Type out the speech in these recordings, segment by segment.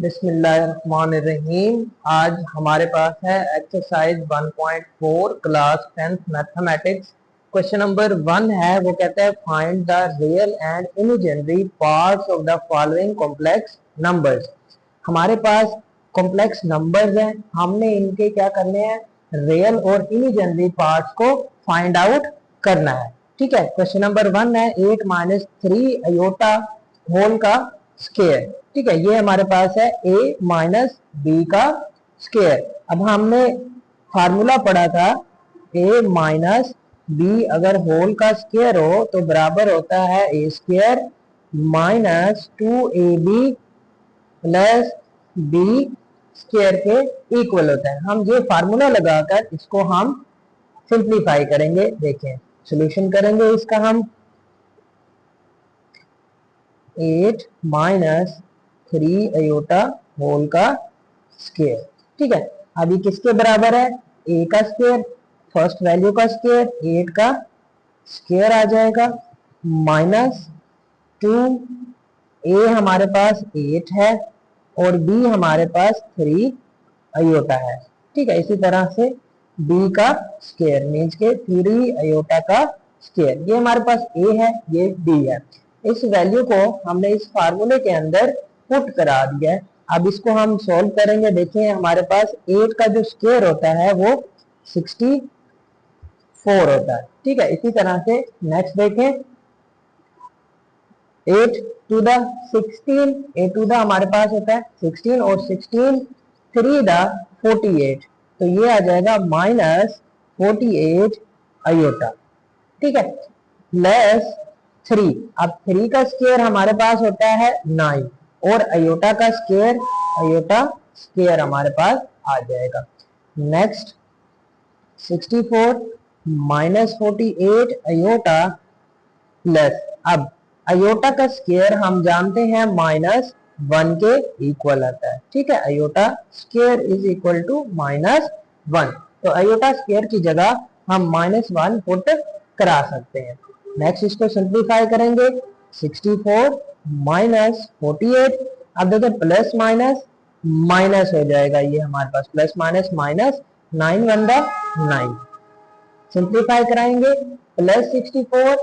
बिस्मिल्लाहिर्रहमानिर्रहीम। आज हमारे पास है exercise 1.4 class 10th mathematics. Question number 1 है, वो कहता है find the real and imaginary parts of the following complex numbers. हमारे पास कॉम्प्लेक्स नंबर्स हैं, हमने इनके क्या करने हैं, रियल और इमेजिनरी पार्ट्स को फाइंड आउट करना है। ठीक है, क्वेश्चन नंबर 1 है 8 - 3 अयोटा होल का स्क्वायर। ठीक है, ये हमारे पास है a माइनस बी का स्क्वायर। अब हमने फार्मूला पढ़ा था a माइनस बी अगर होल का स्क्वायर हो तो बराबर होता है a square minus 2ab plus b square के इक्वल होता है। हम ये फार्मूला लगाकर इसको हम सिंप्लीफाई करेंगे। देखें, सोल्यूशन करेंगे इसका हम 8 माइनस 3 अयोटा होल का स्क्वायर। ठीक है, अभी किसके बराबर है, a का स्क्वायर, फर्स्ट वैल्यू का स्क्वायर 8 का स्क्वायर आ जाएगा माइनस 2, a हमारे पास 8 है और b हमारे पास 3 अयोटा है। ठीक है, इसी तरह से b का स्क्वायर मीन्स के 3 अयोटा का स्क्वायर। ये हमारे पास a है, ये b है। इस वैल्यू को हमने इस फार्मूले के अंदर पुट करा दिया है। अब इसको हम सॉल्व करेंगे। देखें, हमारे पास 8 का जो स्क्वायर होता है वो 64 होता है। ठीक है, इसी तरह से नेक्स्ट देखें, 8 टू द 16, 8 टू द हमारे पास होता है 16 और 16 3 द 48, तो ये आ जाएगा माइनस 48 अयोटा। ठीक है, प्लस 3, अब 3 का स्क्वायर हमारे पास होता है 9 और अयोटा का स्क्वायर, अयोटा स्क्वायर हमारे पास आ जाएगा। नेक्स्ट 64 माइनस 48 अयोटा प्लस, अब अयोटा का स्क्वायर हम जानते हैं माइनस 1 के इक्वल आता है। ठीक है, iota square is equal to minus 1, तो अयोटा स्क्वायर की जगह हम -1 पुट करा सकते हैं। नेक्स्ट इसको सिंप्लीफाई करेंगे, 64 माइनस 48, अब देखिए प्लस माइनस माइनस हो जाएगा, ये हमारे पास प्लस माइनस माइनस 9 1 9, सिंप्लीफाई कराएंगे plus 64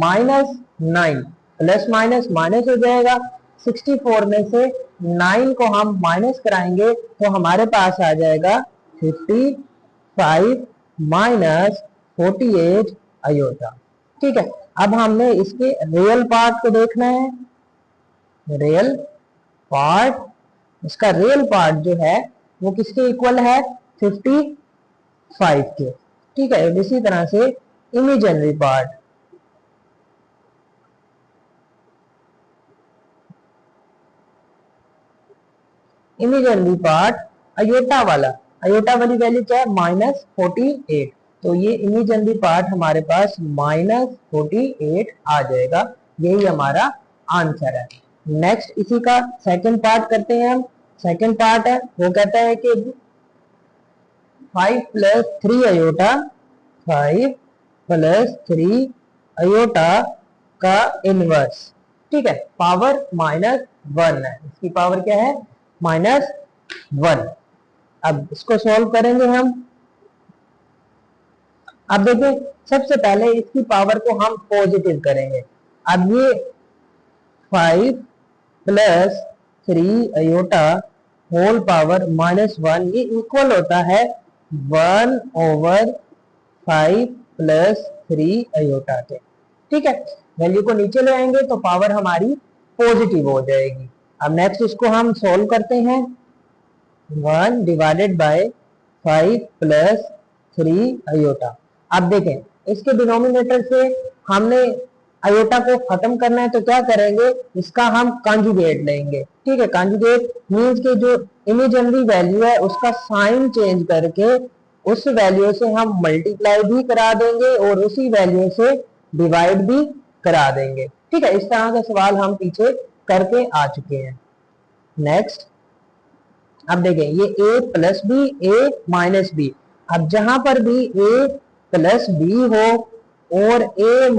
minus 9, plus minus minus हो जाएगा। 64 में से 9 को हम माइनस कराएंगे तो हमारे पास आ जाएगा 55 माइनस 48 अयोटा। ठीक है, अब हमने इसके रियल पार्ट को देखना है। रियल पार्ट, इसका रियल पार्ट जो है वो किसके इक्वल है, 55 के। ठीक है, इसी तरह से imaginary part, imaginary part iota वाला, अयोटा वाली वैल्यू क्या है, -48, तो ये इमेजिनरी पार्ट हमारे पास -48 आ जाएगा। यही हमारा आंसर है। नेक्स्ट इसी का सेकंड पार्ट करते हैं हम। सेकंड पार्ट है, वो कहता है कि 5 + 3 अयोटा, 5 + 3 अयोटा का इनवर्स। ठीक है, पावर -1 है, इसकी पावर क्या है, -1। अब इसको सॉल्व करेंगे हम। अब देखिए, सबसे पहले इसकी पावर को हम पॉजिटिव करेंगे। अब ये 5 + 3 अयोटा होल पावर -1, ये इक्वल होता है 1/5 + 3 अयोटा के। ठीक है, वैल्यू को नीचे ले आएंगे तो पावर हमारी पॉजिटिव हो जाएगी। अब नेक्स्ट इसको हम सॉल्व करते हैं, 1 डिवाइडेड बाय 5 + 3 अयोटा। अब देखें, इसके डिनोमिनेटर से हमने अयोटा को खत्म करना है तो क्या करेंगे, इसका हम कॉन्जुगेट लेंगे। ठीक है, कॉन्जुगेट मींस के जो इमेजिनरी वैल्यू है उसका साइन चेंज करके उस वैल्यू से हम मल्टीप्लाई भी करा देंगे और उसी वैल्यू से डिवाइड भी करा देंगे। ठीक है, इस तरह का सवाल हम पीछे करके आ चुके हैं। नेक्स्ट, अब देखें, ये a + b, a - b, अब जहां पर भी a + b हो और a -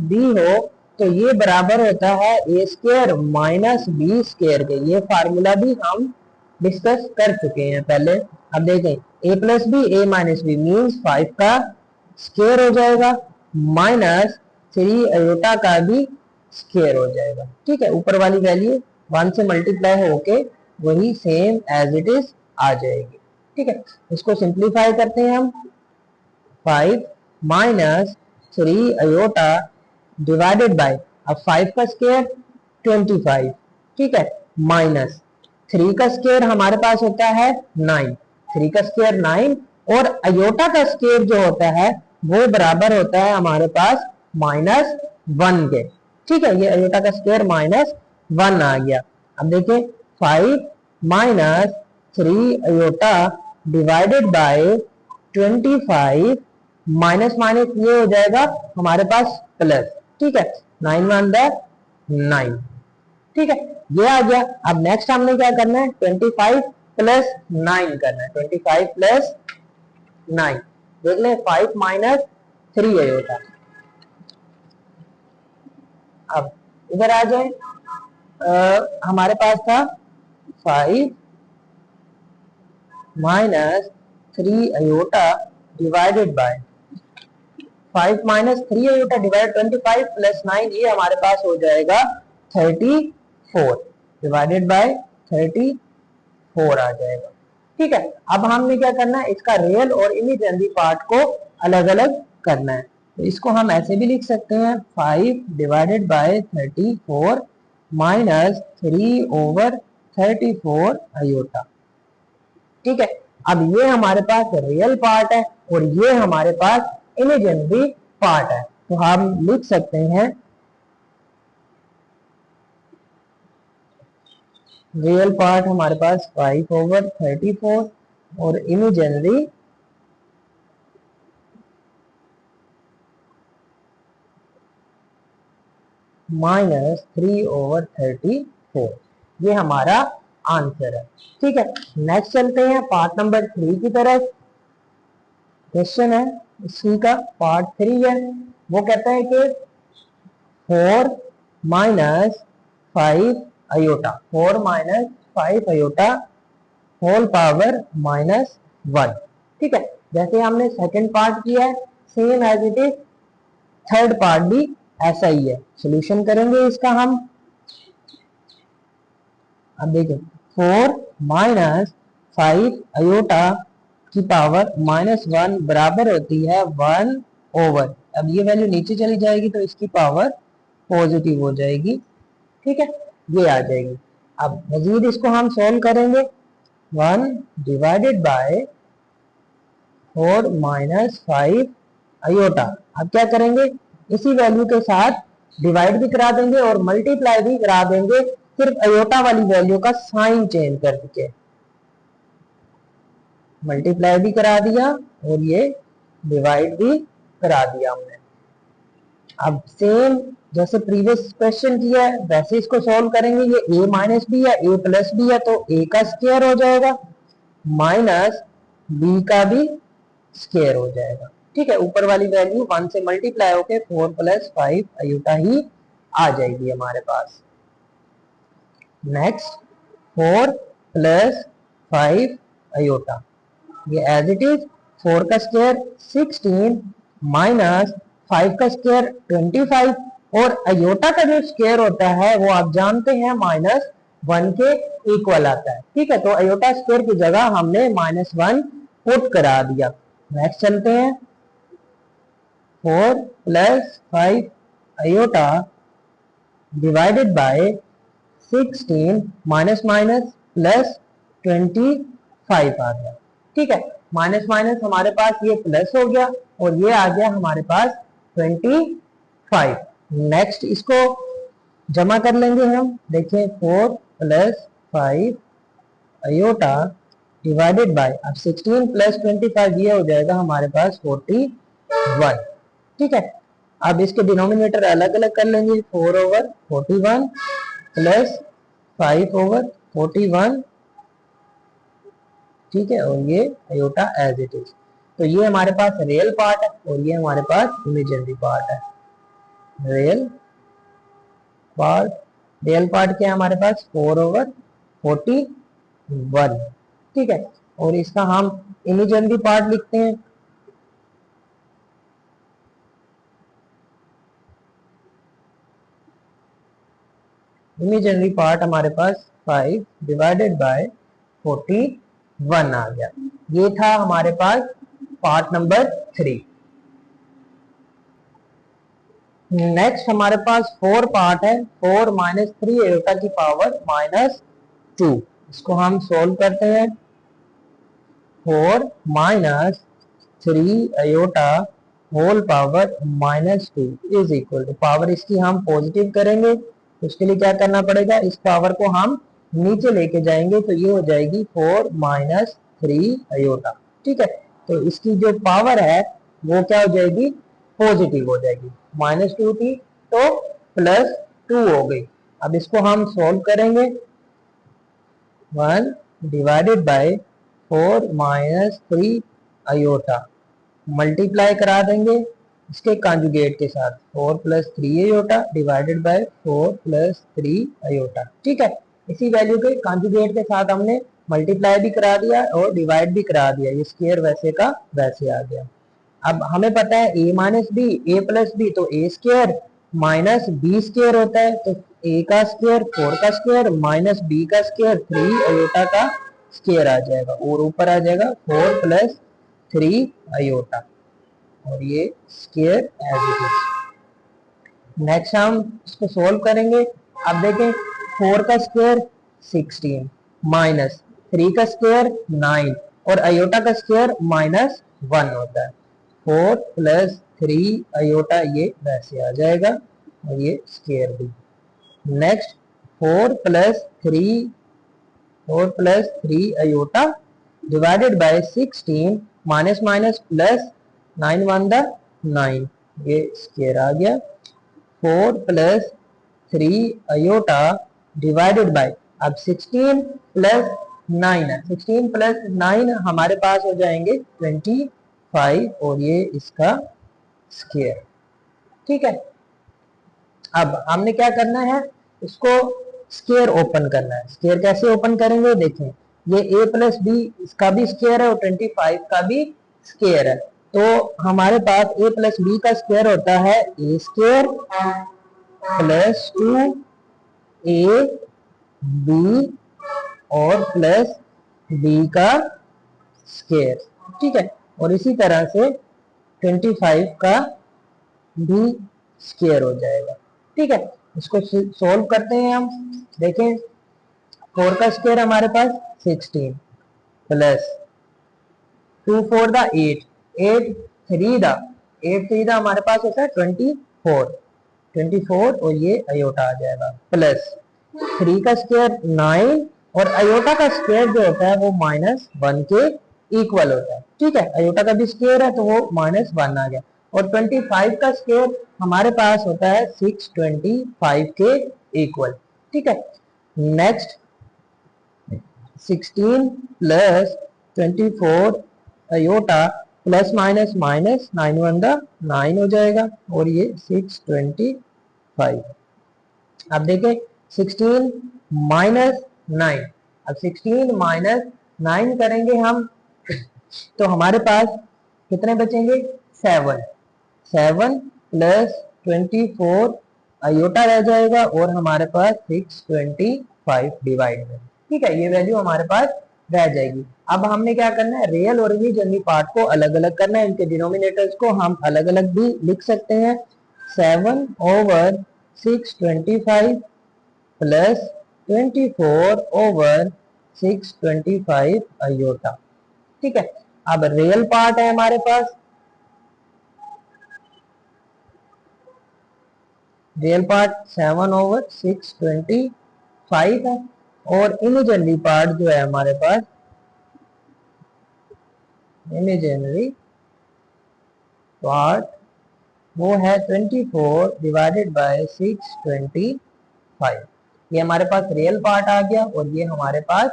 b हो तो ये बराबर होता है ए स्क्वायर माइनस बी स्क्वायर के। ये फार्मूला भी हम डिस्कस कर चुके हैं पहले। अब देखें, ए प्लस बी ए माइनस बी मीन्स 5 का स्क्वायर हो जाएगा माइनस 3 अयोटा का भी स्क्वायर हो जाएगा। ठीक है, ऊपर वाली वैल्यू 1 से मल्टीप्लाई होके वही सेम एज इट इज आ जाएगी। ठीक है, इसको सिंप्लीफाई करते हैं हम। 5 माइनस 3 अयोटा डिवाइडेड बाय, अब 5 का स्क्वायर 25, ठीक है, माइनस 3 का स्क्वायर हमारे पास होता है 9, 3 का स्क्वायर 9 और अयोटा का स्क्वायर जो होता है वो बराबर होता है हमारे पास -1 के। ठीक है, ये अयोटा का स्क्वायर -1 आ गया। अब देखिए 5 minus 3 iota divided by 25 minus minus ये हो जाएगा हमारे पास प्लस। ठीक है, 9 वन 9। ठीक है, ये आ गया। अब नेक्स्ट हमने क्या करना है, 25 प्लस 9 करना है। 25 प्लस 9 देख ले, 5 माइनस 3 अयोटा। अब इधर आ जाए, हमारे पास था 5 minus 3 iota divided by 5 minus 3 iota divide 25 plus 9, ये हमारे पास हो जाएगा 34 डिवाइडेड बाय 34 आ जाएगा। ठीक है, अब हमने क्या करना है, इसका रियल और इमेजिनरी पार्ट को अलग अलग करना है। तो इसको हम ऐसे भी लिख सकते हैं, 5 divided by 34 minus 3 over 34 iota. ठीक है, अब ये हमारे पास रियल पार्ट है और ये हमारे पास इमेजिनरी पार्ट है। तो हम लिख सकते हैं रियल पार्ट हमारे पास 5 ओवर 34 और इमेजिनरी -3 ओवर 34। ये हमारा आंसर है। ठीक है, नेक्स्ट चलते हैं पार्ट नंबर 3 की तरफ। क्वेश्चन है इसी का पार्ट 3 है। वो कहता है कि 4 minus 5 iota, 4 minus 5 iota whole power -1। ठीक है, जैसे हमने सेकंड पार्ट किया है same as it is third part भी ऐसा ही है। सोल्यूशन करेंगे इसका हम। अब देखिए 4 माइनस 5 अयोटा की पावर -1 बराबर होती है 1 ओवर, अब ये वैल्यू नीचे चली जाएगी तो इसकी पावर पॉजिटिव हो जाएगी। ठीक है, ये आ जाएगी। अब मजीद इसको हम सोल्व करेंगे, 1 डिवाइडेड बाय 4 माइनस 5 अयोटा। अब क्या करेंगे, इसी वैल्यू के साथ डिवाइड भी करा देंगे और मल्टीप्लाई भी करा देंगे, सिर्फ अयोटा वाली वैल्यू का साइन चेंज करके। मल्टीप्लाई भी करा दिया और ये डिवाइड भी करा दिया हमने। अब सेम जैसे प्रीवियस क्वेश्चन किया है वैसे इसको सॉल्व करेंगे। ये a माइनस बी है, a प्लस बी है तो a का स्क्वायर हो जाएगा माइनस b का भी स्क्वायर हो जाएगा। ठीक है, ऊपर वाली वैल्यू 1 से मल्टीप्लाई होके 4 प्लस 5 अयोटा ही आ जाएगी हमारे पास। नेक्स्ट 4 प्लस 5 अयोटा, ये एज इट इज 4 का स्क्वायर 16 माइनस 5 का स्क्वायर 25 और अयोटा का जो स्क्वायर होता है वो आप जानते हैं -1 के इक्वल आता है। ठीक है, तो अयोटा स्क्वायर की जगह हमने -1 पुट करा दिया। नेक्स्ट चलते हैं, 4 plus 5 iota divided by 16 minus minus plus 25 आ गया। ठीक है, माइनस माइनस हमारे पास ये प्लस हो गया और ये आ गया हमारे पास 25। नेक्स्ट इसको जमा कर लेंगे हम। देखिए 4 प्लस 5 अयोटा डिवाइडेड बाय, अब 16 प्लस 25 ये हो जाएगा हमारे पास 41। ठीक है, अब इसके डिनोमिनेटर अलग अलग कर लेंगे, 4 ओवर 41 प्लस 5 ओवर 41। ठीक है, और ये अयोटा एज इट इज। तो ये हमारे पास रियल पार्ट है और ये हमारे पास इमेजिनरी पार्ट है। रियल पार्ट, रियल पार्ट क्या है हमारे पास 4/41, ठीक है। और इसका हम इमेजिनरी पार्ट लिखते हैं, इमेजिनरी पार्ट हमारे पास 5/41 आ गया। ये था हमारे पास पार्ट नंबर 3। नेक्स्ट हमारे पास 4 पार्ट है, 4 माइनस 3 एयोटा की पावर -2। इसको हम सोल्व करते हैं। 4 minus 3 iota whole power -2 is equal to, power इसकी हम पॉजिटिव करेंगे, उसके लिए क्या करना पड़ेगा, इस पावर को हम नीचे लेके जाएंगे, तो ये हो जाएगी 4 माइनस 3 अयोटा, ठीक है। तो इसकी जो पावर है वो क्या हो जाएगी, पॉजिटिव हो जाएगी, -2 थी तो +2 हो गई। अब इसको हम सोल्व करेंगे, 1 divided by 4 minus 3 iota, multiply करा देंगे इसके कॉन्जुगेट के साथ, 4 plus 3 iota divided by 4 plus 3 iota, ठीक है। इसी वैल्यू के कॉन्जुगेट के साथ हमने मल्टीप्लाई भी करा दिया और डिवाइड भी करा दिया, ये स्क्वायर वैसे का वैसे आ गया। अब हमें पता है a minus b a plus b, तो a square minus b square होता है, तो a का स्क्वायर 4 का स्क्वायर माइनस बी का स्क्वायर 3 अयोटा का स्क्वायर आ जाएगा, और ऊपर आ जाएगा 4 प्लस 3 अयोटा, और ये square as it is. Next हम इसको सोल्व करेंगे। अब देखें 4 का स्क्वायर 16 माइनस 3 का स्क्वायर 9 और अयोटा का स्क्वायर -1 होता है, 4 प्लस 3 अयोटा ये वैसे आ जाएगा, और ये स्क्वायर भी। Next 4 plus 3 iota divided by 16 minus minus plus 9 1 9, ये स्क्वायर आ गया। 4 प्लस 3 अयोटा डिवाइडेड बाय, अब 16 प्लस 9 है, 16 प्लस 9 हमारे पास हो जाएंगे 25, और ये इसका स्क्वायर, ठीक है। अब हमने क्या करना है, इसको स्क्वायर ओपन करना है। स्क्वायर कैसे ओपन करेंगे, देखें ये a प्लस बी इसका भी स्क्वायर है और 25 का भी स्क्वायर है, तो हमारे पास a प्लस बी का स्क्वायर होता है a स्क्वायर प्लस 2 ab और प्लस b का स्क्वायर, ठीक है। और इसी तरह से 25 का भी स्क्वायर हो जाएगा, ठीक है। इसको सोल्व करते हैं हम, देखें 4 का स्क्वायर हमारे पास 16 प्लस 2 4 दा 8 8 3 दा हमारे पास होता है 24 और ये अयोटा आ जाएगा, प्लस 3 का स्क्वायर 9 और अयोटा का स्क्वायर जो होता है वो -1 के इक्वल होता है, ठीक है। अयोटा का भी स्क्वायर है तो वो -1 आ गया, और 25 का स्क्वायर हमारे पास होता है 625 के इक्वल, ठीक है। Next 16 plus 24 iota plus minus minus 9 1 9 हो जाएगा, और ये 625। अब देखें 16 माइनस 9, अब 16 माइनस 9 करेंगे हम तो हमारे पास कितने बचेंगे, 7 प्लस 24 अयोटा रह जाएगा, और हमारे पास 625 डिवाइड में, ठीक है, ये वैल्यू हमारे पास रह जाएगी। अब हमने क्या करना है, रियल और इमेजिनरी पार्ट को अलग अलग करना है, इनके डिनोमिनेटर्स को हम अलग अलग भी लिख सकते हैं। 7/625 प्लस 24/625 अयोटा, ठीक है। अब रियल पार्ट है हमारे पास, रियल पार्ट 7/625 है, और इमेजिनरी पार्ट जो है हमारे पास, इमेजिनरी पार्ट वो है 24 डिवाइडेड बाय 625। ये हमारे पास रियल पार्ट आ गया, और ये हमारे पास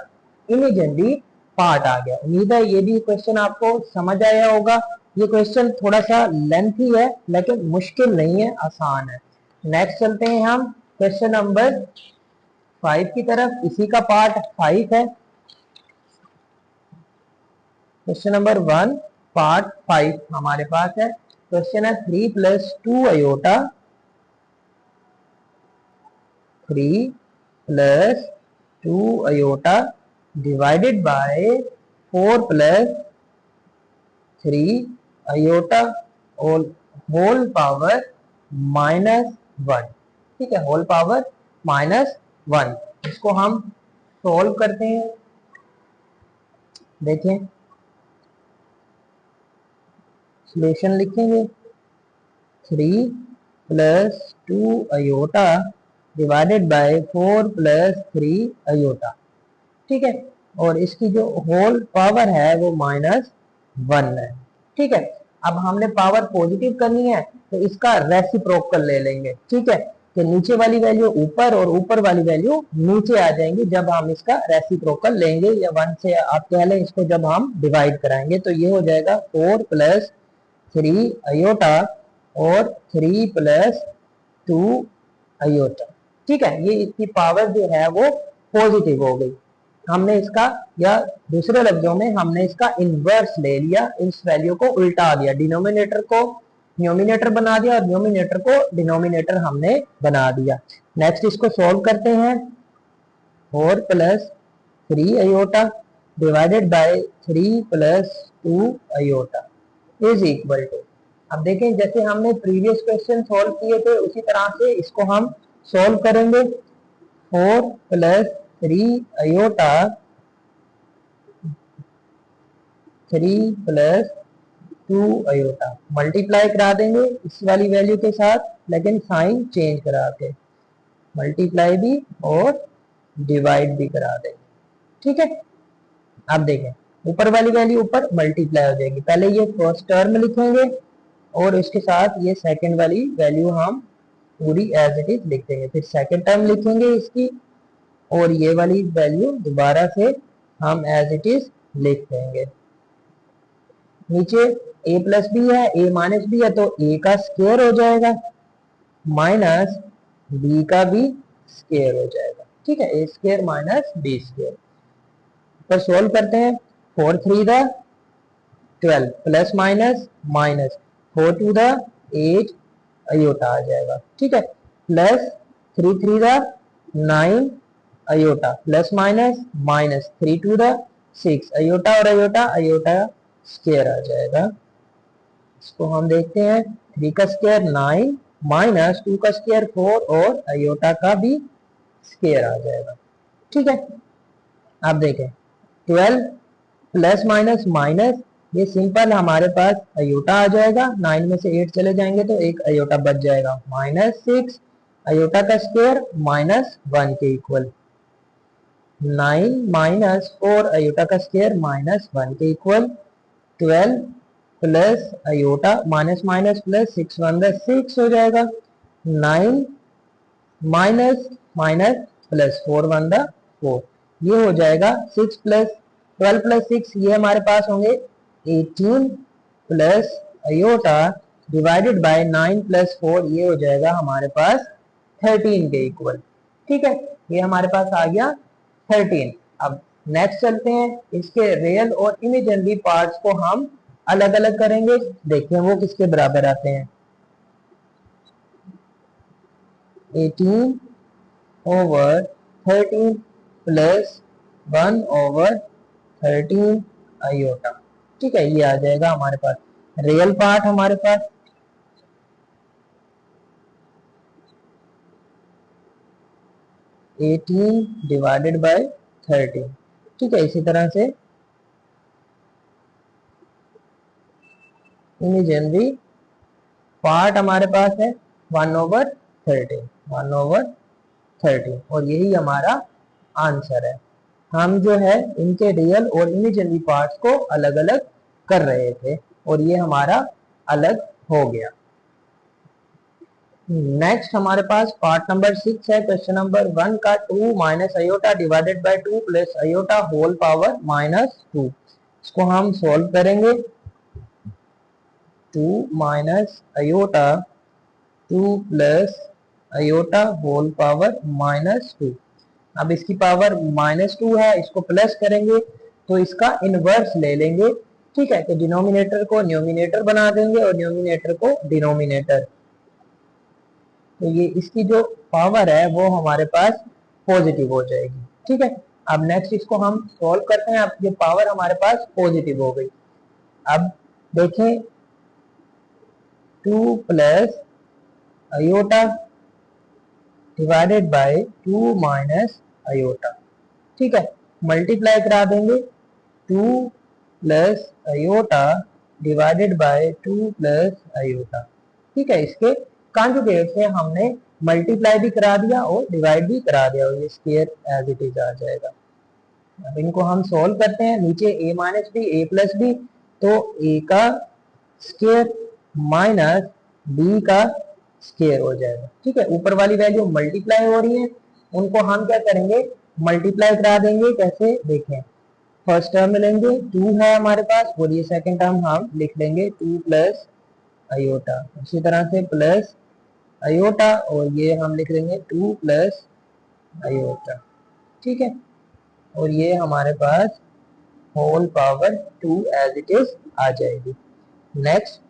इमेजिनरी पार्ट आ गया। उम्मीद है ये भी क्वेश्चन आपको समझ आया होगा। ये क्वेश्चन थोड़ा सा लेंथी है लेकिन मुश्किल नहीं है, आसान है। नेक्स्ट चलते हैं हम क्वेश्चन नंबर 5 की तरफ, इसी का पार्ट 5 है। क्वेश्चन नंबर 1 पार्ट 5 हमारे पास है। क्वेश्चन है 3 plus 2 iota, 3 plus 2 iota divided by 4 plus 3 iota whole power -1। ठीक है, होल पावर -1। इसको हम सोल्व करते हैं। देखें, सॉल्यूशन लिखेंगे 3 plus 2 iota divided by 4 plus 3 iota. ठीक है, और इसकी जो होल पावर है वो -1 है। ठीक है, अब हमने पावर पॉजिटिव करनी है तो इसका रेसिप्रोकल ले लेंगे। ठीक है, कि नीचे वाली वैल्यू ऊपर और ऊपर वाली वैल्यू नीचे आ जाएंगी जब हम इसका रेसिप्रोकल लेंगे, या 1 से आप कह लें इसको, जब हम डिवाइड कराएंगे तो ये हो जाएगा 4 प्लस 3 अयोटा और 3 प्लस 2 अयोटा। ठीक है, ये इसकी पावर जो है वो पॉजिटिव हो गई। हमने इसका, या दूसरे लफ्जों में हमने इसका इनवर्स ले लिया, इस वैल्यू को उल्टा दिया, डिनोमिनेटर को न्यूमिनेटर बना दिया और न्यूमिनेटर को डिनोमिनेटर हमने बना दिया। नेक्स्ट इसको सोल्व करते हैं। 4 plus 3 iota divided by 3 plus 2 iota is equal to, अब देखें जैसे हमने प्रीवियस क्वेश्चन सोल्व किए थे उसी तरह से इसको हम सोल्व करेंगे। 4 plus 3 iota 3 plus 2 iota multiply करा देंगे इस वाली वैल्यू के साथ, लेकिन साइन चेंज करा के, मल्टीप्लाई भी और डिवाइड भी करा देंगे। ठीक है, अब देखें ऊपर वाली वैल्यू ऊपर मल्टीप्लाई हो जाएगी। पहले ये फर्स्ट टर्म लिखेंगे और इसके साथ ये सेकंड वाली वैल्यू हम पूरी एज इट इज लिख देंगे। फिर सेकंड टर्म लिखेंगे इसकी, और ये वाली वैल्यू दोबारा से हम एज इट इज लिख देंगे। नीचे a प्लस बी है, a माइनस बी है, तो a का स्क्वायर हो जाएगा माइनस b का भी स्क्वायर हो जाएगा। ठीक है, a square minus b square पर सोल्व करते हैं। 4 3 द 12 प्लस माइनस माइनस 4 2 द 8 अयोटा आ जाएगा। ठीक है, प्लस 3 3 द 9 अयोटा प्लस माइनस माइनस 3 2 द 6 अयोटा और अयोटा अयोटा स्क्वायर आ जाएगा। इसको हम देखते हैं, 3 का स्क्वायर 9 माइनस 2 का स्क्वायर 4 और अयोटा का भी स्क्वायर आ जाएगा। ठीक है, आप देखें 12 प्लस माइनस माइनस, ये सिंपल हमारे पास अयोटा आ जाएगा, 9 में से 8 चले जाएंगे तो एक अयोटा बच जाएगा, -6 अयोटा का स्क्वायर -1 के इक्वल, 9 माइनस 4 अयोटा का स्क्वायर -1 के equal, 12 plus iota minus minus plus 6 1 6 हो जाएगा, 9 माइनस माइनस प्लस 4 1 4, ये हो जाएगा 6 प्लस 12 प्लस 6, ये हमारे पास होंगे 18 plus iota divided bye 9 plus 4, ये हो जाएगा हमारे पास 13 के इक्वल। ठीक है, ये हमारे पास आ गया 13। अब नेक्स्ट चलते हैं, इसके रियल और इमेजिनरी पार्ट्स को हम अलग अलग करेंगे, देखते हैं वो किसके बराबर आते हैं। 18 ओवर 13 प्लस 1 ओवर 13 अयोटा। ठीक है, ये आ जाएगा हमारे पास रियल पार्ट। हमारे पास 18 डिवाइडेड बाय 13। ठीक है, इसी तरह से इमेजिनरी पार्ट हमारे पास है 1 ओवर 13, 1 ओवर 13, और यही हमारा आंसर है। हम जो है इनके रियल और इमेजिनरी पार्ट्स को अलग अलग कर रहे थे और ये हमारा अलग हो गया। नेक्स्ट हमारे पास पार्ट नंबर 6 है। क्वेश्चन नंबर 1 का 2 minus iota divided by 2 plus iota whole power -2, इसको हम सोल्व करेंगे। 2 minus iota 2 plus iota whole power -2। अब इसकी पावर -2 है, इसको प्लस करेंगे तो इसका इनवर्स ले लेंगे। ठीक है, तो डिनोमिनेटर को न्यूमिनेटर बना देंगे और न्यूमिनेटर को डिनोमिनेटर। तो ये इसकी जो पावर है वो हमारे पास पॉजिटिव हो जाएगी। ठीक है, अब नेक्स्ट इसको हम सॉल्व करते हैं। अब ये पावर हमारे पास पॉजिटिव हो गई। अब देखें 2 plus aorta divided by 2 minus aorta. ठीक है, मल्टीप्लाई करा देंगे 2 plus aorta divided by 2 plus iota. ठीक है, इसके कॉन्जुगेट से हमने मल्टीप्लाई भी करा दिया और डिवाइड भी करा दिया और ये स्क्वायर एज इट इज आ जाएगा। अब इनको हम सॉल्व करते हैं। नीचे a minus b a plus b, तो a का स्क्वायर माइनस b का स्क्वायर हो जाएगा। ठीक है, ऊपर वाली वैल्यू मल्टीप्लाई हो रही है, उनको हम क्या करेंगे, मल्टीप्लाई करा देंगे। कैसे देखें, फर्स्ट टर्म लेंगे 2 है हमारे पास, बोलिए सेकंड टर्म हम लिख लेंगे 2 प्लस अयोटा, इसी तरह से प्लस अयोटा और ये हम लिख देंगे 2 प्लस अयोटा। ठीक है, और ये हमारे पास whole power 2 as it is आ जाएगी। नेक्स्ट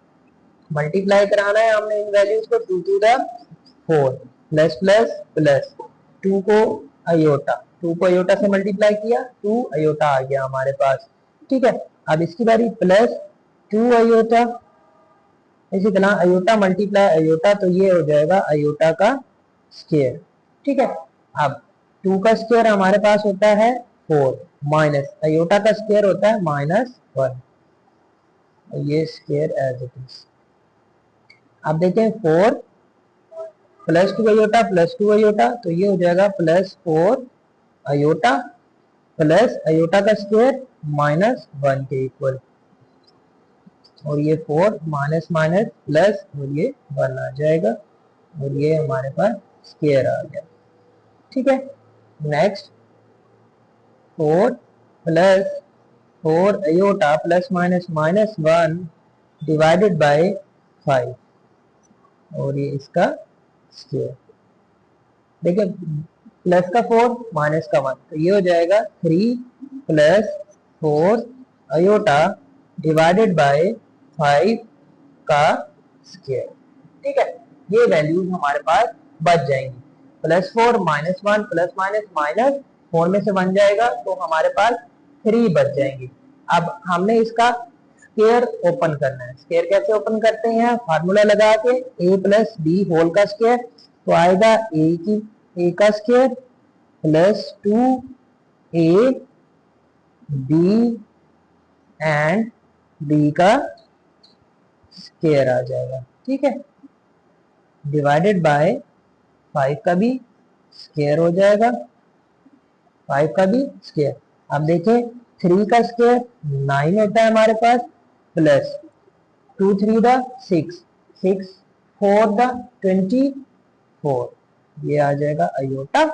मल्टीप्लाई कराना है हमने इन वैल्यूज को, 2 to the 4 plus plus plus 2 को अयोटा से मल्टीप्लाई किया, 2 अयोटा आ गया हमारे पास। ठीक है, अब इसकी बारी प्लस 2 अयोटा, इसी तरह अयोटा मल्टीप्लाई अयोटा, तो ये हो जाएगा अयोटा का स्क्वायर। ठीक है, अब 2 का स्क्वायर हमारे पास होता है 4 माइनस अयोटा का स्क्वायर होता है -1, ये स्क्वायर एज इट इज। अब देखें 4 प्लस 2 अयोटा प्लस 2 अयोटा, तो ये हो जाएगा प्लस 4 अयोटा प्लस अयोटा का स्क्वायर -1 के इक्वल, और ये 4 माइनस माइनस प्लस और ये 1 आ जाएगा और ये हमारे पास स्क्वायर आ गया। ठीक है, next 4 plus 4 iota plus minus -1 divided by 5 और ये इसका स्क्वायर। देखिए प्लस का 4 माइनस का 1, तो ये हो जाएगा 3 प्लस 4 अयोटा डिवाइडेड बाय 5 का स्क्वायर। ठीक है, ये वैल्यूज हमारे पास बच जाएंगी। +4 -1 प्लस माइनस माइनस 4 में से 1 जाएगा तो हमारे पास 3 बच जाएंगी। अब हमने इसका स्क्वायर ओपन करना है। स्क्वायर कैसे ओपन करते हैं, फार्मूला लगा के a प्लस बी होल का स्क्वायर, तो आएगा a का square plus 2a b and b का स्क्वायर आ जाएगा। ठीक है, डिवाइडेड बाय 5 का भी स्क्वायर हो जाएगा, 5 का भी स्क्वायर। अब देखें 3 का स्क्वायर 9 होता है हमारे पास, प्लस 2 3 द 6 6 4 द 24, ये आ जाएगा अयोटा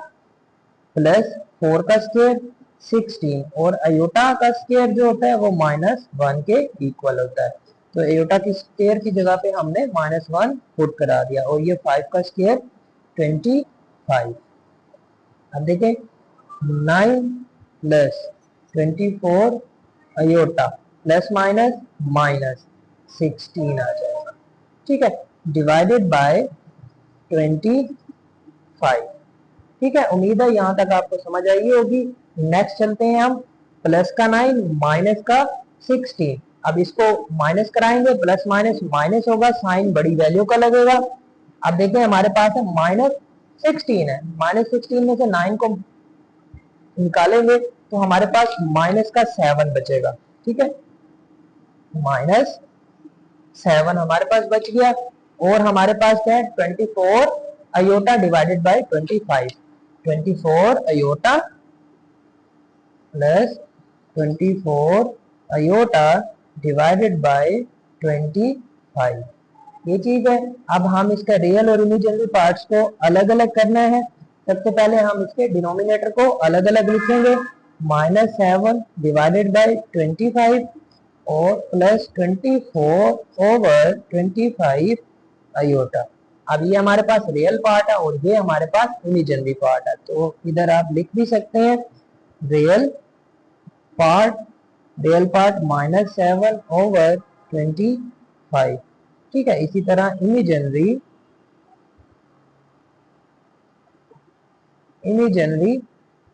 प्लस 4 का स्क्वायर 16 और अयोटा का स्क्वायर जो होता है वो -1 के इक्वल होता है, तो अयोटा की स्क्वायर की जगह पे हमने -1 पुट करा दिया और ये 5 का स्क्वायर 25। अब देखें 9 plus 24 iota plus minus minus 16 आ जाएगा। ठीक है, डिवाइडेड बाय 25। ठीक है, उम्मीद है यहाँ तक आपको समझ आई होगी। नेक्स्ट चलते हैं हम, प्लस का 9 माइनस का 16। अब इसको माइनस कराएंगे, प्लस माइनस माइनस होगा, साइन बड़ी वैल्यू का लगेगा। अब देखिए हमारे पास है -16 है, -16 में से 9 को निकालेंगे तो हमारे पास माइनस का 7 बचेगा। ठीक है, -7 हमारे पास बच गया और हमारे पास क्या है 24 iota divided by 25, 24 iota plus 24 iota divided by 25, ये चीज है। अब हम इसका रियल और इमेजिनरी पार्ट्स को अलग अलग करना है। सबसे पहले हम इसके डिनोमिनेटर को अलग अलग लिखेंगे, -7 डिवाइडेड बाय 25 और प्लस 24 ओवर 25 अयोटा। अब ये हमारे पास रियल पार्ट है और ये हमारे पास इमेजिनरी पार्ट है, तो इधर आप लिख भी सकते हैं रियल पार्ट, रियल पार्ट -7/25। ठीक है, इसी तरह इमेजिनरी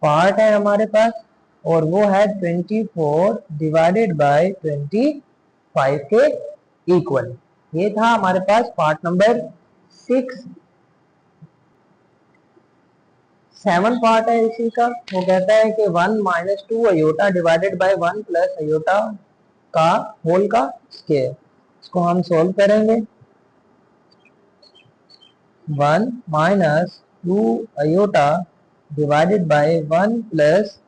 पार्ट है हमारे पास और वो है 24/25 के इक्वल। ये था हमारे पास पार्ट नंबर 6। 7 पार्ट है इसी का। वो कहता है कि 1 - 2 iota divided by 1 plus iota का होल का स्क्वायर। इसको हम सोल्व करेंगे। 1 - 2 iota divided by 1 plus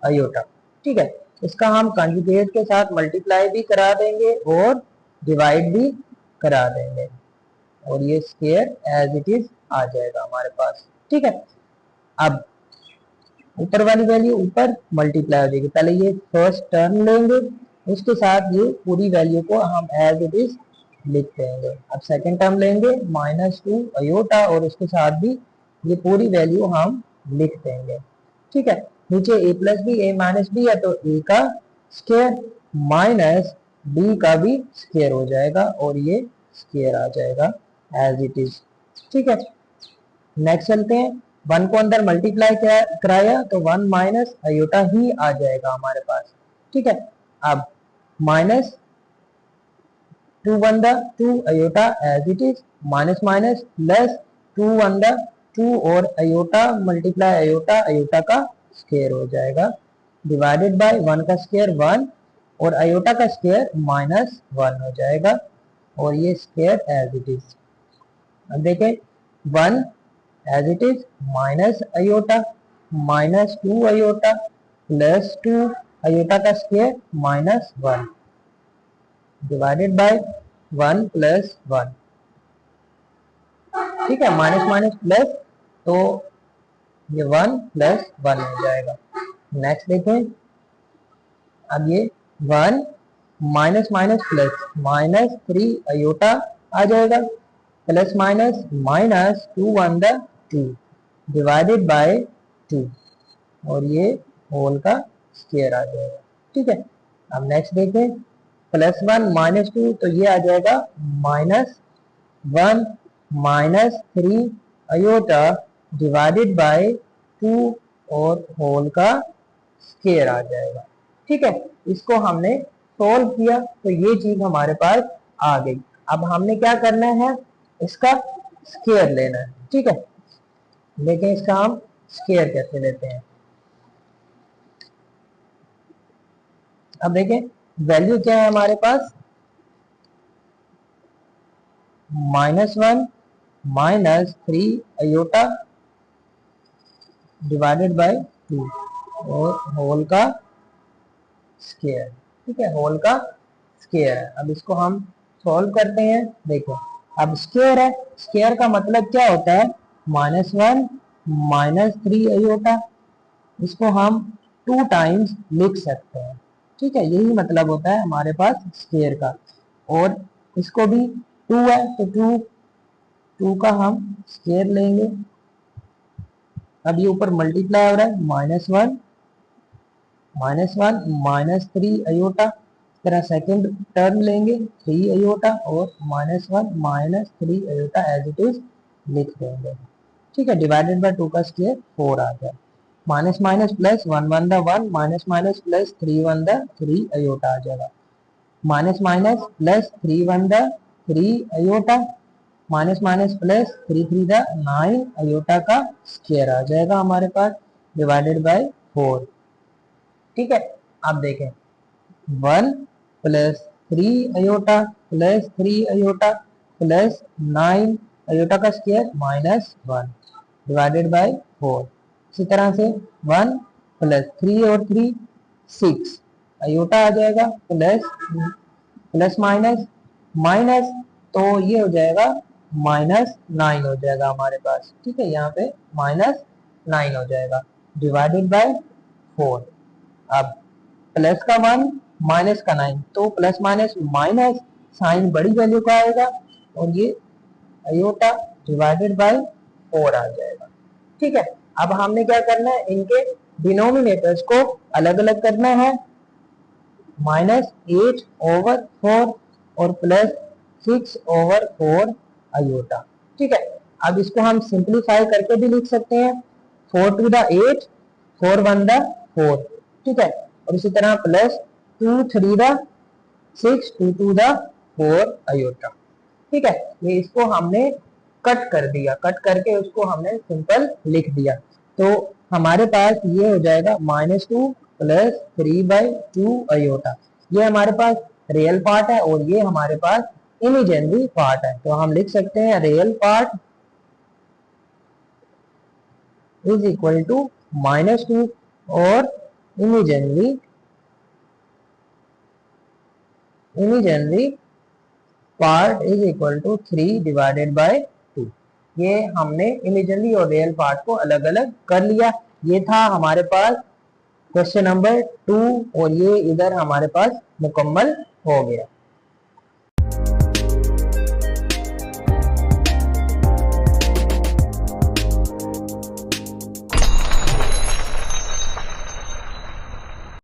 iota. ठीक है, इसका हम कंजुगेट के साथ मल्टीप्लाई भी करा देंगे और डिवाइड भी करा देंगे और ये स्क्वायर एज इट इज आ जाएगा हमारे पास। ठीक है, अब ऊपर वाली वैल्यू ऊपर मल्टीप्लाई हो जाएगी। पहले ये फर्स्ट टर्म लेंगे, उसके साथ ये पूरी वैल्यू को हम एज इट इज लिख देंगे। अब सेकंड टर्म लेंगे -2 अयोटा और उसके साथ भी ये पूरी वैल्यू हम लिख देंगे। ठीक है, नीचे a plus b a minus b है तो a का स्क्वायर माइनस b का भी स्क्वायर हो जाएगा और ये स्क्वायर आ जाएगा एज इट इज। ठीक है, नेक्स्ट चलते हैं। 1 को अंदर मल्टीप्लाई कराया तो 1 माइनस अयोटा ही आ जाएगा हमारे पास। ठीक है, अब minus 2 1 2 iota as it is, minus minus plus 2 1 2 और अयोटा मल्टीप्लाई अयोटा, अयोटा का स्क्वायर हो जाएगा डिवाइडेड बाय 1 का स्क्वायर 1 और अयोटा का स्क्वायर -1 हो जाएगा और ये स्क्वायर एज इट इज। अब देखें 1 as it is minus iota -2 iota plus 2 iota का स्क्वायर -1 डिवाइडेड बाय 1 प्लस 1। ठीक है, माइनस माइनस प्लस तो ये 1 प्लस 1 हो जाएगा। नेक्स्ट देखें, अब ये 1 माइनस माइनस प्लस -3 अयोटा आ जाएगा प्लस माइनस -2 1 2 डिवाइडेड बाय 2 और ये होल का स्क्वायर आ जाएगा। ठीक है, अब नेक्स्ट देखें +1 -2 तो ये आ जाएगा -1 -3 अयोटा डिवाइडेड बाय 2 और होल का स्क्वायर आ जाएगा। ठीक है, इसको हमने सोल्व किया तो ये चीज हमारे पास आ गई। अब हमने क्या करना है, इसका स्क्वायर लेना है। ठीक है, देखें इसका हम स्क्वायर कैसे लेते हैं। अब देखें वैल्यू क्या है हमारे पास, -1 -3 अयोटा डिवाइडेड बाय 2 और होल का स्क्वायर। ठीक है, होल का स्क्वायर है। अब इसको हम सॉल्व करते हैं। देखो अब स्क्वायर है, स्क्वायर का मतलब क्या होता है, -1 -3 अयोटा, इसको हम 2 टाइम्स लिख सकते हैं। ठीक है, यही मतलब होता है हमारे पास स्क्वायर का। और इसको भी 2 है तो 2 का हम स्क्वायर लेंगे। अब ये ऊपर मल्टीप्लाई हो रहा है -1 -3 अयोटा, इस तरह सेकंड टर्म लेंगे 3 अयोटा और -1 -3 अयोटा एज इट इज लिख देंगे। ठीक है, डिवाइडेड बाय 2 का स्क्वायर 4 आ गया। Minus minus plus 1 1 1 minus minus plus 3 1 3 iota आ जाएगा। Minus minus plus 3 1 3 iota minus minus plus 3 3 9 iota का स्क्वायर आ जाएगा हमारे पास डिवाइडेड बाय 4। ठीक है, अब देखें 1 plus 3 iota plus 3 iota plus 9 iota का स्क्वायर -1 डिवाइडेड बाय 4। इसी तरह से 1 प्लस 3 और 3 6 अयोटा आ जाएगा प्लस माइनस माइनस तो ये हो जाएगा -9 हो जाएगा हमारे पास। ठीक है, यहाँ पे -9 हो जाएगा डिवाइडेड बाय 4। अब प्लस का 1 माइनस का 9 तो प्लस माइनस माइनस साइन बड़ी वैल्यू का आएगा और ये अयोटा डिवाइडेड बाय 4 आ जाएगा। ठीक है, अब हमने क्या करना है, इनके डिनोमिनेटर्स को अलग अलग करना है, -8/4 और +6/4 आयोटा। ठीक है, अब इसको हम सिंप्लीफाई करके भी लिख सकते हैं, 4 to the 8, 4 1 the 4। ठीक है, और इसी तरह +2 3 the 6, 2 2 the 4 आयोटा। ठीक है, ये इसको हमने कट कर दिया, कट करके उसको हमने सिंपल लिख दिया। तो हमारे पास ये हो जाएगा -2 + 3/2 आयोटा। ये हमारे पास रियल पार्ट है और ये हमारे पास इमेजिनरी पार्ट है। तो हम लिख सकते हैं real part is equal to -2 और imaginary part is equal to 3/2। ये हमने इमेजिनरी और रियल पार्ट को अलग अलग कर लिया। ये था हमारे पास क्वेश्चन नंबर 2 और ये इधर हमारे पास मुकम्मल हो गया।